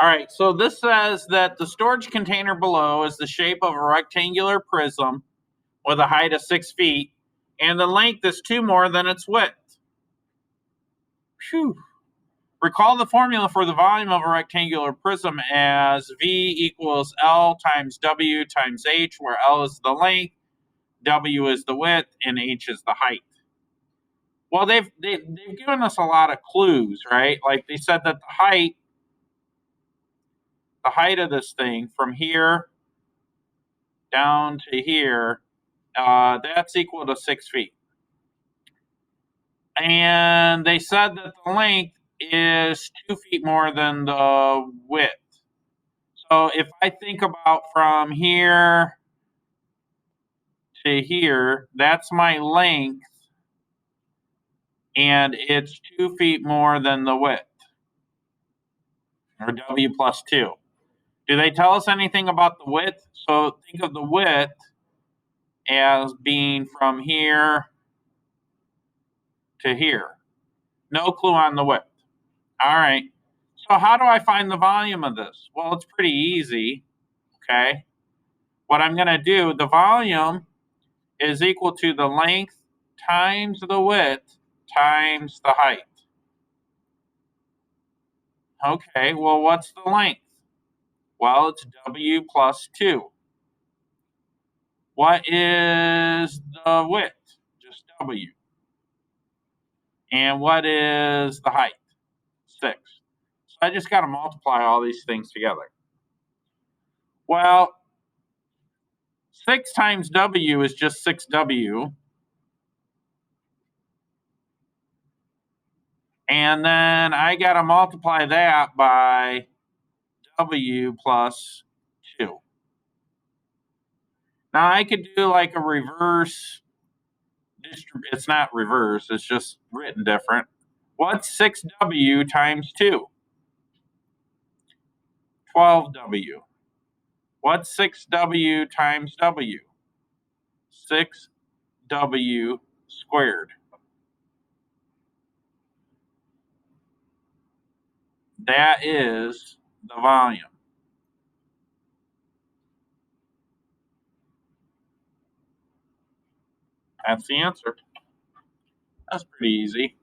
All right, so this says that the storage container below is the shape of a rectangular prism with a height of 6 feet, and the length is 2 more than its width. Phew. Recall the formula for the volume of a rectangular prism as V equals L times W times H, where L is the length, W is the width, and H is the height. Well, they've given us a lot of clues, right? Like they said that the height of this thing from here down to here, that's equal to 6 feet. And they said that the length is 2 feet more than the width. So if I think about from here to here, that's my length, and it's 2 feet more than the width, or W plus 2. Do they tell us anything about the width? So think of the width as being from here to here. No clue on the width. All right. So how do I find the volume of this? Well, it's pretty easy, okay? What I'm going to do, the volume is equal to the length times the width times the height. Okay, well, what's the length? Well, it's W plus 2. What is the width? Just W. And what is the height? 6. So I just got to multiply all these things together. Well, 6 times W is just 6W. And then I got to multiply that by W plus 2. Now I could do like a reverse distribution. It's not reverse, it's just written different. What's 6W times 2? 12W. What's 6W times W? 6W squared. That is the volume. That's the answer. That's pretty easy.